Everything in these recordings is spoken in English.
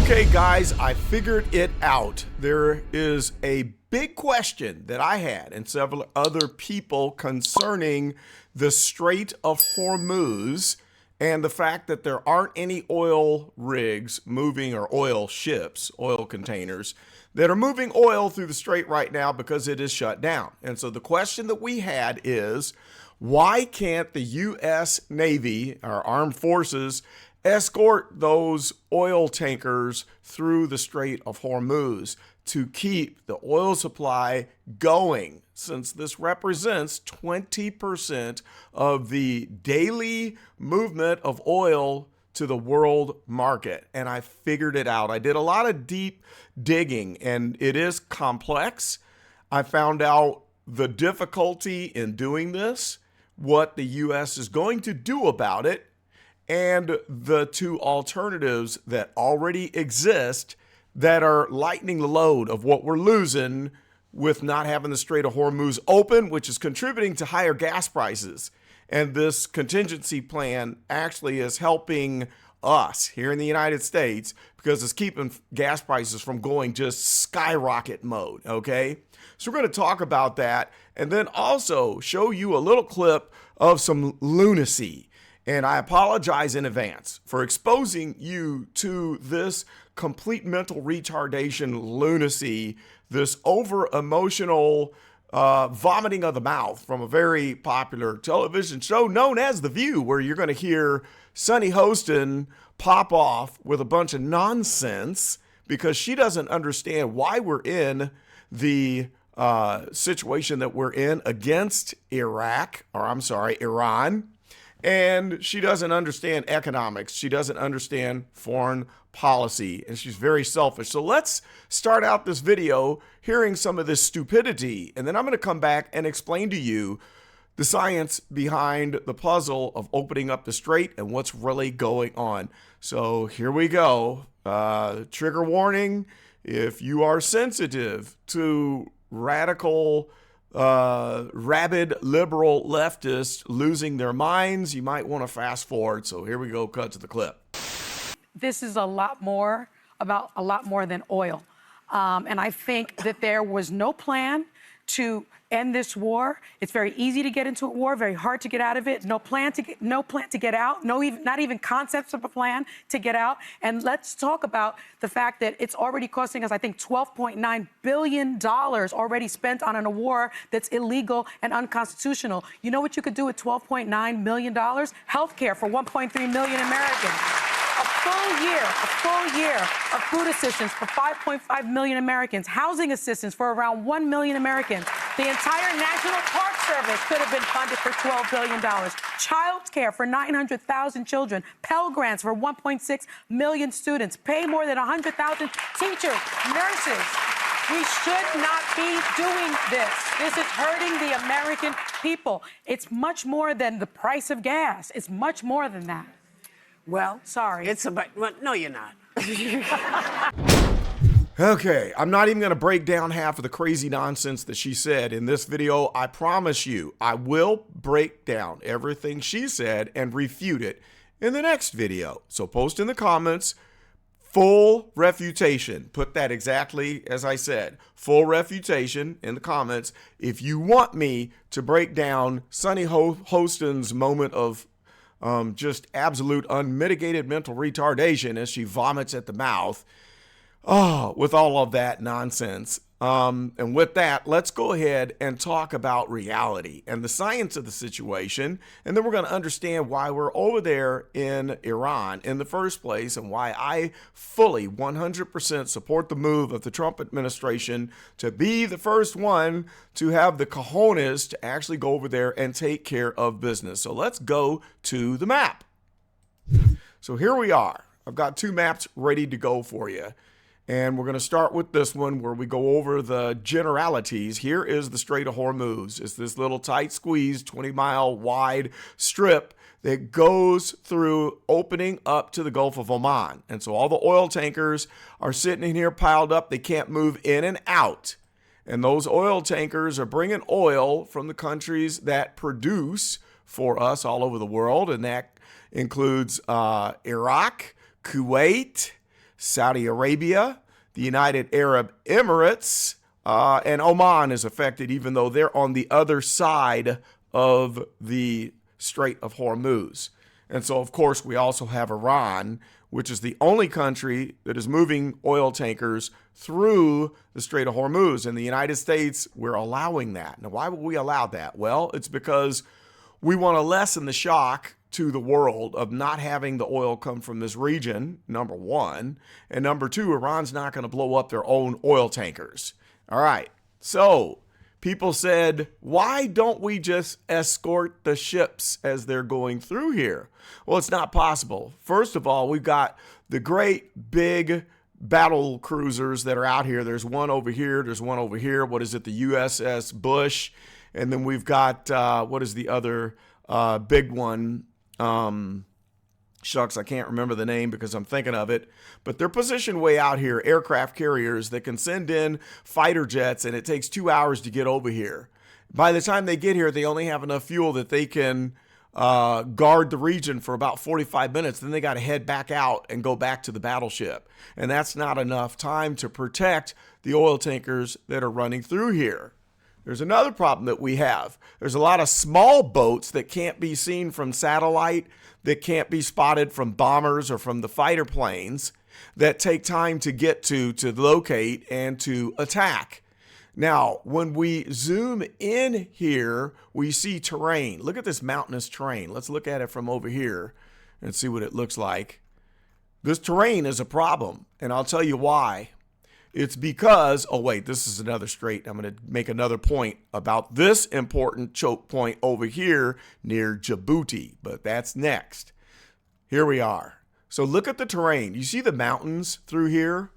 Okay, guys, I figured it out. There is a big question that I had and several other people concerning the Strait of Hormuz and the fact that there aren't any oil rigs moving, or oil ships, oil containers that are moving oil through the strait right now because it is shut down. And so the question that we had is, why can't the U.S. Navy, our armed forces, escort those oil tankers through the Strait of Hormuz to keep the oil supply going, since this represents 20% of the daily movement of oil to the world market? And I figured it out. I did a lot of deep digging, and it is complex. I found out the difficulty in doing this, what the U.S. is going to do about it, and the two alternatives that already exist that are lightening the load of what we're losing with not having the Strait of Hormuz open, which is contributing to higher gas prices. And this contingency plan actually is helping us here in the United States because it's keeping gas prices from going just skyrocket mode, okay? So we're going to talk about that and then also show you a little clip of some lunacy. And I apologize in advance for exposing you to this complete mental retardation lunacy, this over-emotional vomiting of the mouth from a very popular television show known as The View, where you're going to hear Sunny Hostin pop off with a bunch of nonsense because she doesn't understand why we're in the situation that we're in against Iran. And she doesn't understand economics. She doesn't understand foreign policy, and she's very selfish. So let's start out this video hearing some of this stupidity, and then I'm going to come back and explain to you the science behind the puzzle of opening up the strait and what's really going on. So here we go. Trigger warning: if you are sensitive to radical rabid liberal leftists losing their minds, you might want to fast forward. So here we go, cut to the clip. This is a lot more than oil. And I think that there was no plan to end this war. It's very easy to get into a war, very hard to get out of it. No plan to get out. Not even concepts of a plan to get out. And let's talk about the fact that it's already costing us, I think, $12.9 billion already spent on a war that's illegal and unconstitutional. You know what you could do with $12.9 million? Healthcare for 1.3 million Americans. A full year of food assistance for 5.5 million Americans, housing assistance for around 1 million Americans. The entire National Park Service could have been funded for $12 billion. Child care for 900,000 children. Pell Grants for 1.6 million students. Pay more than 100,000 teachers, nurses. We should not be doing this. This is hurting the American people. It's much more than the price of gas. It's much more than that. Well, sorry. It's about, well, no, you're not. Okay, I'm not even going to break down half of the crazy nonsense that she said in this video. I promise you, I will break down everything she said and refute it in the next video. So post in the comments, full refutation. Put that exactly as I said. Full refutation in the comments if you want me to break down Sunny Hostin's moment of just absolute unmitigated mental retardation as she vomits at the mouth. With all of that nonsense. And with that, let's go ahead and talk about reality and the science of the situation. And then we're going to understand why we're over there in Iran in the first place and why I fully 100% support the move of the Trump administration to be the first one to have the cojones to actually go over there and take care of business. So let's go to the map. So here we are. I've got two maps ready to go for you. And we're going to start with this one where we go over the generalities. Here is the Strait of Hormuz. It's this little tight squeeze, 20-mile wide strip that goes through opening up to the Gulf of Oman. And so all the oil tankers are sitting in here piled up. They can't move in and out. And those oil tankers are bringing oil from the countries that produce for us all over the world. And that includes Iraq, Kuwait, Saudi Arabia, the United Arab Emirates, and Oman is affected, even though they're on the other side of the Strait of Hormuz. And so, of course, we also have Iran, which is the only country that is moving oil tankers through the Strait of Hormuz. In the United States, we're allowing that. Now, why would we allow that? Well, it's because we want to lessen the shock to the world of not having the oil come from this region, number one. And number two, Iran's not going to blow up their own oil tankers. All right, so people said, why don't we just escort the ships as they're going through here? Well, it's not possible. First of all, we've got the great big battle cruisers that are out here. There's one over here. There's one over here. What is it? The USS Bush. And then we've got, what is the other big one? Shucks, I can't remember the name because I'm thinking of it, but they're positioned way out here, aircraft carriers that can send in fighter jets, and it takes 2 hours to get over here. By the time they get here, they only have enough fuel that they can guard the region for about 45 minutes. Then they got to head back out and go back to the battleship. And that's not enough time to protect the oil tankers that are running through here. There's another problem that we have. There's a lot of small boats that can't be seen from satellite, that can't be spotted from bombers or from the fighter planes, that take time to get to locate and to attack. Now, when we zoom in here, we see terrain. Look at this mountainous terrain. Let's look at it from over here and see what it looks like. This terrain is a problem, and I'll tell you why. It's because, oh wait, this is another strait. I'm going to make another point about this important choke point over here near Djibouti, but that's next. Here we are. So look at the terrain. You see the mountains through here?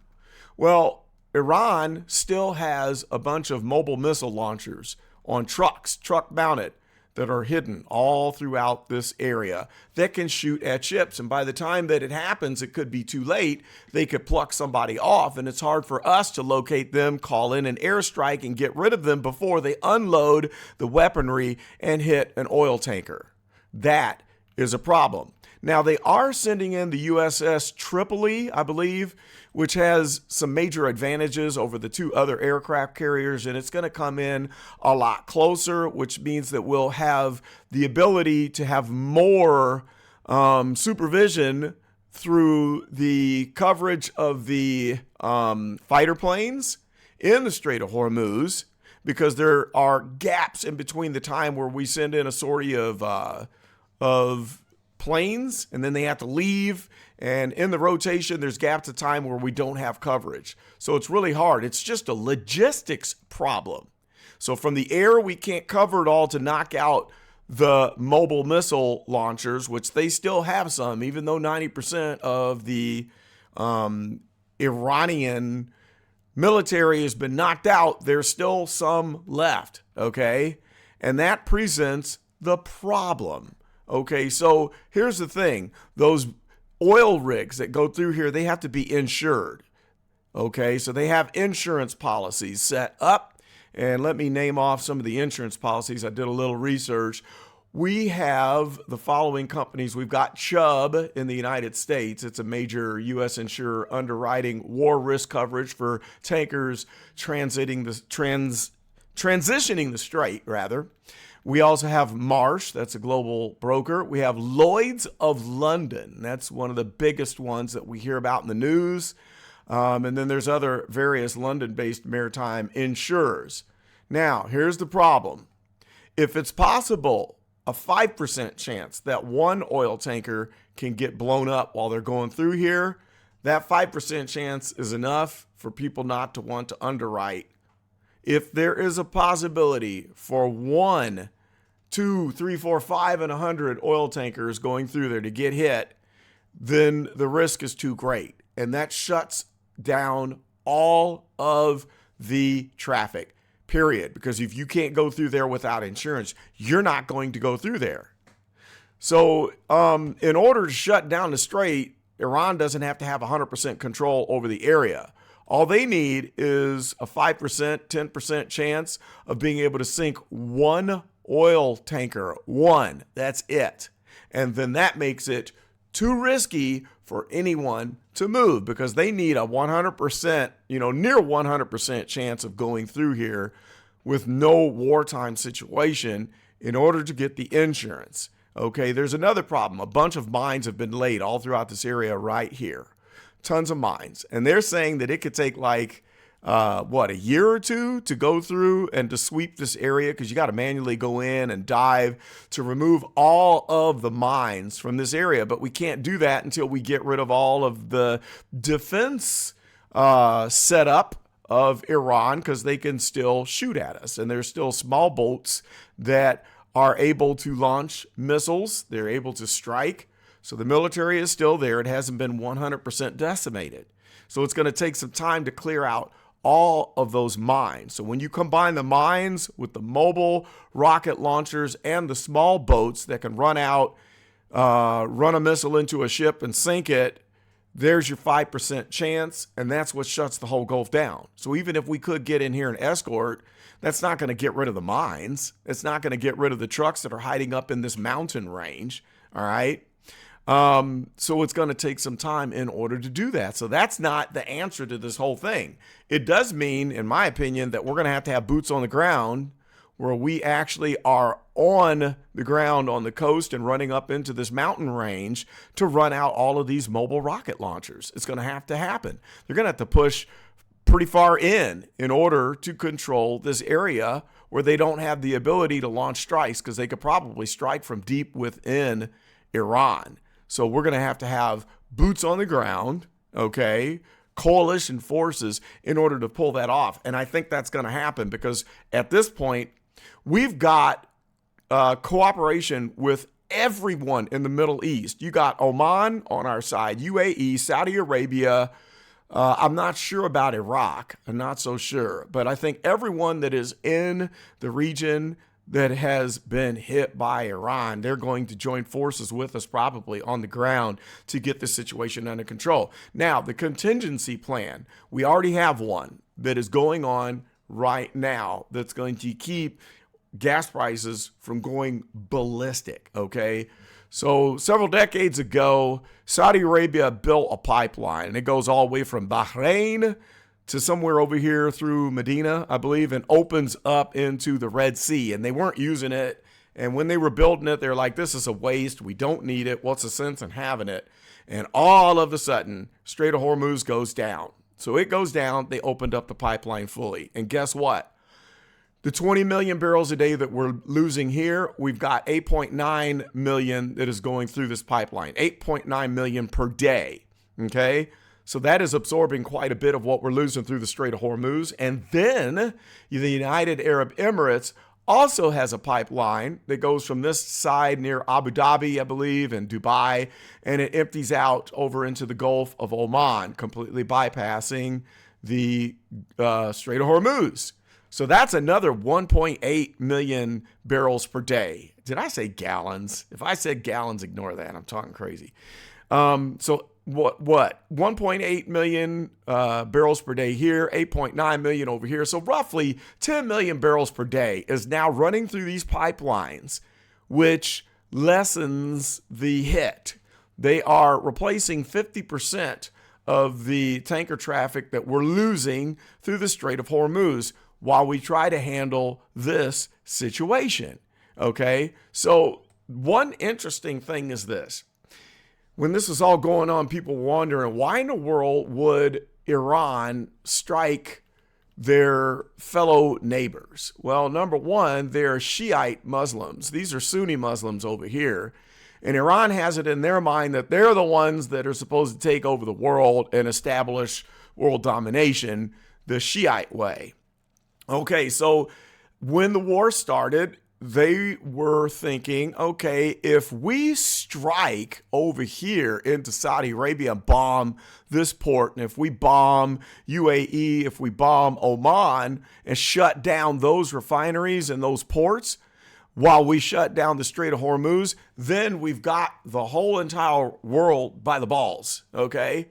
Well, Iran still has a bunch of mobile missile launchers on trucks, truck mounted, that are hidden all throughout this area that can shoot at ships. And by the time that it happens, it could be too late. They could pluck somebody off, and it's hard for us to locate them, call in an airstrike, and get rid of them before they unload the weaponry and hit an oil tanker. That is a problem. Now, they are sending in the USS Tripoli, I believe, which has some major advantages over the two other aircraft carriers, and it's going to come in a lot closer, which means that we'll have the ability to have more supervision through the coverage of the fighter planes in the Strait of Hormuz, because there are gaps in between the time where we send in a sortie of planes, and then they have to leave, and in the rotation there's gaps of time where we don't have coverage. So it's really hard. It's just a logistics problem. So from the air, we can't cover it all to knock out the mobile missile launchers, which they still have some, even though 90% of the Iranian military has been knocked out, there's still some left, okay? And that presents the problem. Okay, so here's the thing. Those oil rigs that go through here, they have to be insured. Okay, so they have insurance policies set up. And let me name off some of the insurance policies. I did a little research. We have the following companies. We've got Chubb in the United States. It's a major U.S. insurer underwriting war risk coverage for tankers transitioning the strait, rather. We also have Marsh, that's a global broker. We have Lloyd's of London. That's one of the biggest ones that we hear about in the news. And then there's other various London-based maritime insurers. Now, here's the problem. If it's possible, a 5% chance that one oil tanker can get blown up while they're going through here, that 5% chance is enough for people not to want to underwrite. If there is a possibility for 1, 2, 3, 4, 5, and 100 oil tankers going through there to get hit, then the risk is too great. And that shuts down all of the traffic, period. Because if you can't go through there without insurance, you're not going to go through there. So in order to shut down the strait, Iran doesn't have to have 100% control over the area. All they need is a 5%, 10% chance of being able to sink one oil tanker. One. That's it. And then that makes it too risky for anyone to move because they need a 100%, near 100% chance of going through here with no wartime situation in order to get the insurance. Okay, there's another problem. A bunch of mines have been laid all throughout this area right here. Tons of mines. And they're saying that it could take like, a year or two to go through and to sweep this area because you got to manually go in and dive to remove all of the mines from this area. But we can't do that until we get rid of all of the defense setup of Iran because they can still shoot at us. And there's still small boats that are able to launch missiles. They're able to strike. So the military is still there. It hasn't been 100% decimated. So it's going to take some time to clear out all of those mines. So when you combine the mines with the mobile rocket launchers and the small boats that can run a missile into a ship and sink it, there's your 5% chance, and that's what shuts the whole Gulf down. So even if we could get in here and escort, that's not going to get rid of the mines. It's not going to get rid of the trucks that are hiding up in this mountain range, all right? So it's going to take some time in order to do that. So that's not the answer to this whole thing. It does mean, in my opinion, that we're going to have boots on the ground where we actually are on the ground on the coast and running up into this mountain range to run out all of these mobile rocket launchers. It's going to have to happen. They're going to have to push pretty far in order to control this area where they don't have the ability to launch strikes because they could probably strike from deep within Iran. So we're going to have boots on the ground, okay, coalition forces in order to pull that off. And I think that's going to happen because at this point, we've got cooperation with everyone in the Middle East. You got Oman on our side, UAE, Saudi Arabia. I'm not sure about Iraq. I'm not so sure. But I think everyone that is in the region that has been hit by Iran, they're going to join forces with us probably on the ground to get this situation under control. Now, the contingency plan, we already have one that is going on right now that's going to keep gas prices from going ballistic, okay? So several decades ago, Saudi Arabia built a pipeline, and it goes all the way from Bahrain to somewhere over here through Medina, I believe, and opens up into the Red Sea. And they weren't using it. And when they were building it, they're like, this is a waste. We don't need it. What's the sense in having it? And all of a sudden, Strait of Hormuz goes down. So it goes down. They opened up the pipeline fully. And guess what? The 20 million barrels a day that we're losing here, we've got 8.9 million that is going through this pipeline. 8.9 million per day, okay? So that is absorbing quite a bit of what we're losing through the Strait of Hormuz. And then the United Arab Emirates also has a pipeline that goes from this side near Abu Dhabi, I believe, and Dubai, and it empties out over into the Gulf of Oman, completely bypassing the Strait of Hormuz. So that's another 1.8 million barrels per day. Did I say gallons? If I said gallons, ignore that. I'm talking crazy. So what 1.8 million barrels per day here, 8.9 million over here. So roughly 10 million barrels per day is now running through these pipelines, which lessens the hit. They are replacing 50% of the tanker traffic that we're losing through the Strait of Hormuz while we try to handle this situation. Okay, so one interesting thing is this. When this was all going on, people were wondering, why in the world would Iran strike their fellow neighbors? Well, number one, they're Shiite Muslims. These are Sunni Muslims over here. And Iran has it in their mind that they're the ones that are supposed to take over the world and establish world domination the Shiite way. Okay, so when the war started, they were thinking, okay, if we strike over here into Saudi Arabia and bomb this port, and if we bomb UAE, if we bomb Oman and shut down those refineries and those ports while we shut down the Strait of Hormuz, then we've got the whole entire world by the balls, okay?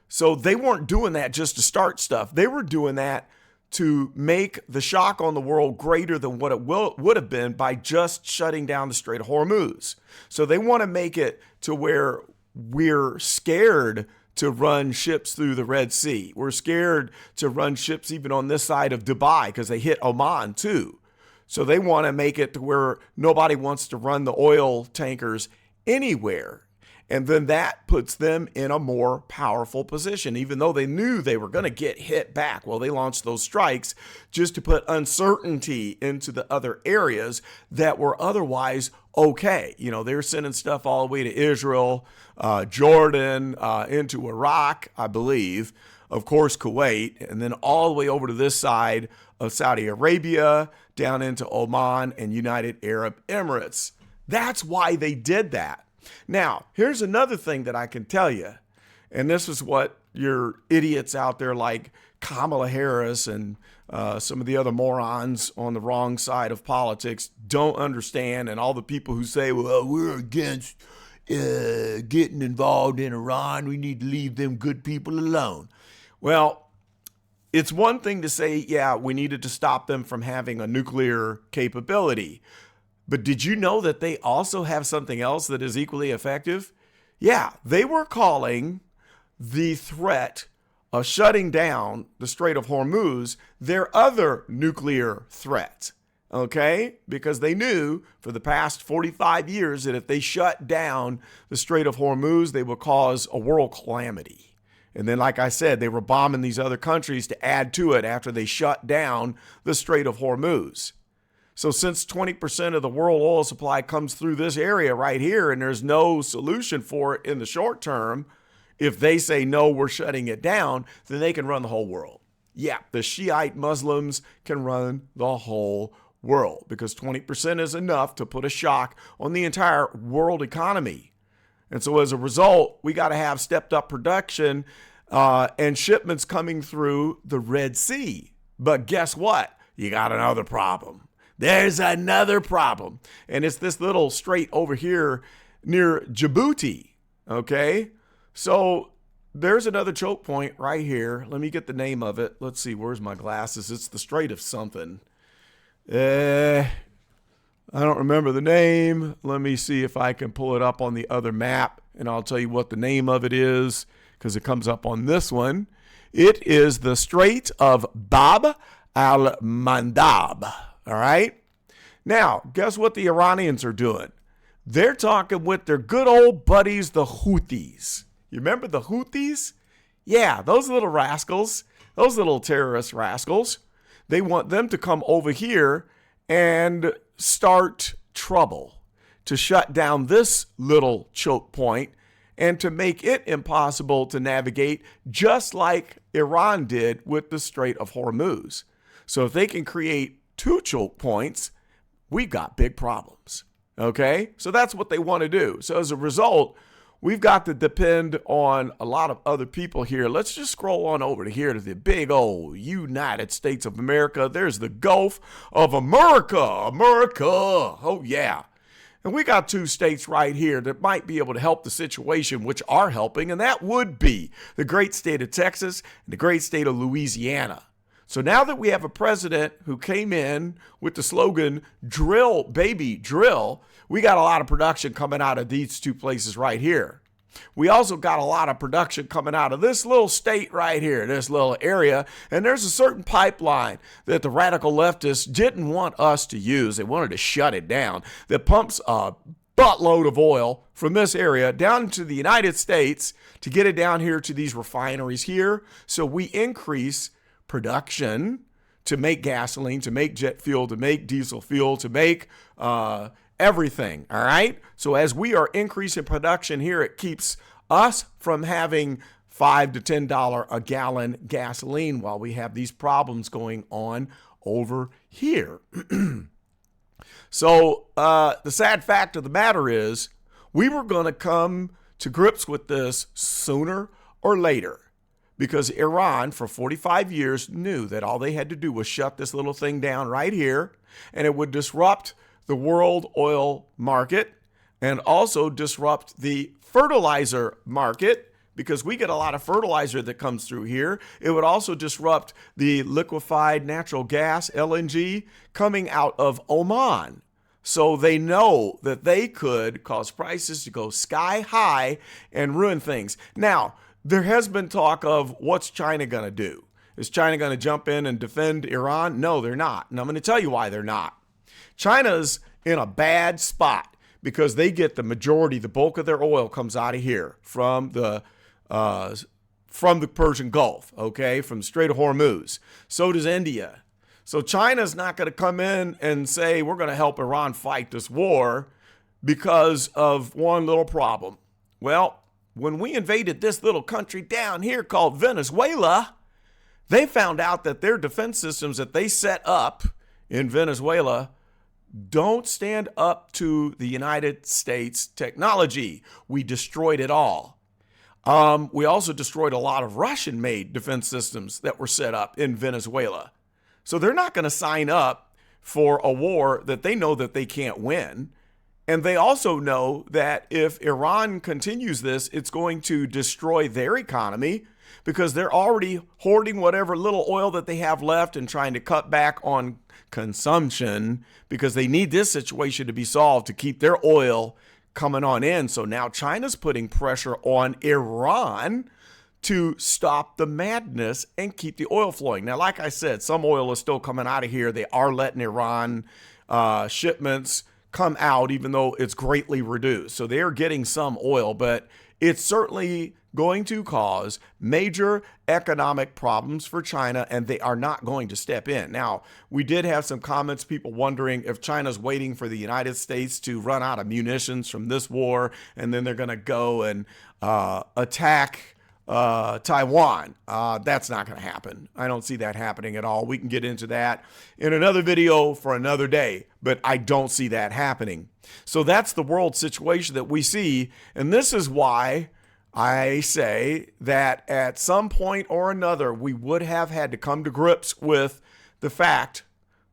So they weren't doing that just to start stuff. They were doing that to make the shock on the world greater than what it would have been by just shutting down the Strait of Hormuz. So they want to make it to where we're scared to run ships through the Red Sea. We're scared to run ships even on this side of Dubai because they hit Oman too. So they want to make it to where nobody wants to run the oil tankers anywhere. And then that puts them in a more powerful position, even though they knew they were going to get hit back. Well, they launched those strikes just to put uncertainty into the other areas that were otherwise okay. You know, they're sending stuff all the way to Israel, Jordan, into Iraq, I believe, of course, Kuwait, and then all the way over to this side of Saudi Arabia, down into Oman and United Arab Emirates. That's why they did that. Now, here's another thing that I can tell you, and this is what your idiots out there like Kamala Harris and some of the other morons on the wrong side of politics don't understand, and all the people who say, well, we're against getting involved in Iran. We need to leave them good people alone. Well, it's one thing to say, yeah, we needed to stop them from having a nuclear capability. But did you know that they also have something else that is equally effective? Yeah, they were calling the threat of shutting down the Strait of Hormuz their other nuclear threat, okay? Because they knew for the past 45 years that if they shut down the Strait of Hormuz, they would cause a world calamity. And then, like I said, they were bombing these other countries to add to it after they shut down the Strait of Hormuz. So since 20% of the world oil supply comes through this area right here, and there's no solution for it in the short term, if they say, no, we're shutting it down, then they can run the whole world. Yeah, the Shiite Muslims can run the whole world because 20% is enough to put a shock on the entire world economy. And so as a result, we got to have stepped up production and shipments coming through the Red Sea. But guess what? You got another problem. There's another problem. And it's this little strait over here near Djibouti. Okay. So there's another choke point right here. Let me get the name of it. Let's see. Where's my glasses? It's the Strait of something. I don't remember the name. Let me see if I can pull it up on the other map and I'll tell you what the name of it is because it comes up on this one. It is the Strait of Bab al-Mandab. All right. Now, guess what the Iranians are doing? They're talking with their good old buddies, the Houthis. You remember the Houthis? Yeah, those little rascals, those little terrorist rascals. They want them to come over here and start trouble, to shut down this little choke point and to make it impossible to navigate, just like Iran did with the Strait of Hormuz. So if they can create two choke points, we've got big problems. Okay? So that's what they want to do. So as a result, we've got to depend on a lot of other people here. Let's just scroll on over to here to the big old United States of America. There's the Gulf of America. America. Oh, yeah. And we got two states right here that might be able to help the situation, which are helping, and that would be the great state of Texas and the great state of Louisiana. So now that we have a president who came in with the slogan, drill, baby, drill, we got a lot of production coming out of these two places right here. We also got a lot of production coming out of this little state right here, this little area. And there's a certain pipeline that the radical leftists didn't want us to use. They wanted to shut it down, that pumps a buttload of oil from this area down into the United States to get it down here to these refineries here. So we increase production to make gasoline, to make jet fuel, to make diesel fuel, to make everything. All right. So as we are increasing production here, it keeps us from having $5 to $10 a gallon gasoline while we have these problems going on over here. So the sad fact of the matter is we were going to come to grips with this sooner or later, because Iran for 45 years knew that all they had to do was shut this little thing down right here, and it would disrupt the world oil market and also disrupt the fertilizer market, because we get a lot of fertilizer that comes through here. It would also disrupt the liquefied natural gas, LNG, coming out of Oman. So they know that they could cause prices to go sky high and ruin things. Now, there has been talk of what's China going to do? Is China going to jump in and defend Iran? No, they're not. And I'm going to tell you why they're not. China's in a bad spot because they get the majority, the bulk of their oil comes out of here from the Persian Gulf, okay, from the Strait of Hormuz. So does India. So China's not going to come in and say, we're going to help Iran fight this war because of one little problem. Well, when we invaded this little country down here called Venezuela, they found out that their defense systems that they set up in Venezuela don't stand up to the United States technology. We destroyed it all. We also destroyed a lot of Russian-made defense systems that were set up in Venezuela. So they're not going to sign up for a war that they know that they can't win. And they also know that if Iran continues this, it's going to destroy their economy because they're already hoarding whatever little oil that they have left and trying to cut back on consumption because they need this situation to be solved to keep their oil coming on in. So now China's putting pressure on Iran to stop the madness and keep the oil flowing. Now, like I said, some oil is still coming out of here. They are letting Iran shipments come out, even though it's greatly reduced. So they're getting some oil, but it's certainly going to cause major economic problems for China, and they are not going to step in. Now, we did have some comments, people wondering if China's waiting for the United States to run out of munitions from this war, and then they're going to go and attack Taiwan. That's not going to happen. I don't see that happening at all. We can get into that in another video for another day, but I don't see that happening. So that's the world situation that we see. And this is why I say that at some point or another, we would have had to come to grips with the fact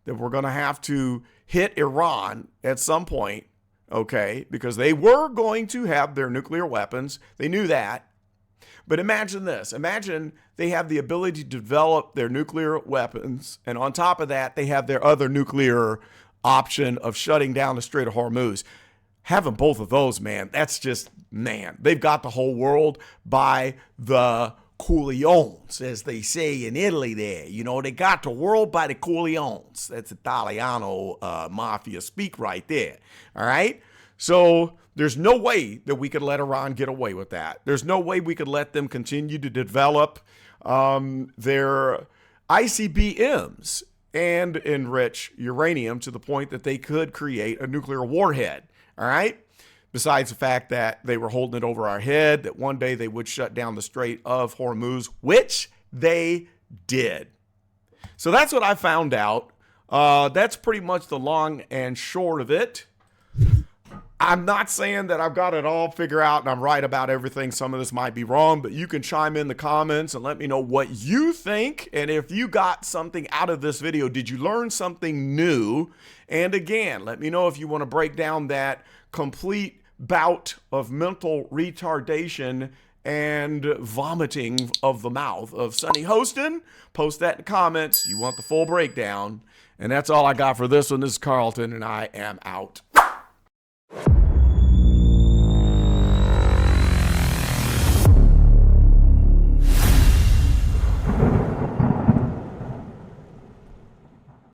that we're going to have to hit Iran at some point, okay, because they were going to have their nuclear weapons. They knew that. But imagine this. Imagine they have the ability to develop their nuclear weapons, and on top of that, they have their other nuclear option of shutting down the Strait of Hormuz. Having both of those, man, that's just, man, they've got the whole world by the coolions, as they say in Italy there. You know, they got the world by the coolions. That's Italiano mafia speak right there, all right? So there's no way that we could let Iran get away with that. There's no way we could let them continue to develop their ICBMs and enrich uranium to the point that they could create a nuclear warhead, all right? Besides the fact that they were holding it over our head, that one day they would shut down the Strait of Hormuz, which they did. So that's what I found out. That's pretty much the long and short of it. I'm not saying that I've got it all figured out and I'm right about everything. Some of this might be wrong, but you can chime in the comments and let me know what you think. And if you got something out of this video, did you learn something new? And again, let me know if you want to break down that complete bout of mental retardation and vomiting of the mouth of Sonny Hostin. Post that in the comments. You want the full breakdown. And that's all I got for this one. This is Carlton, and I am out.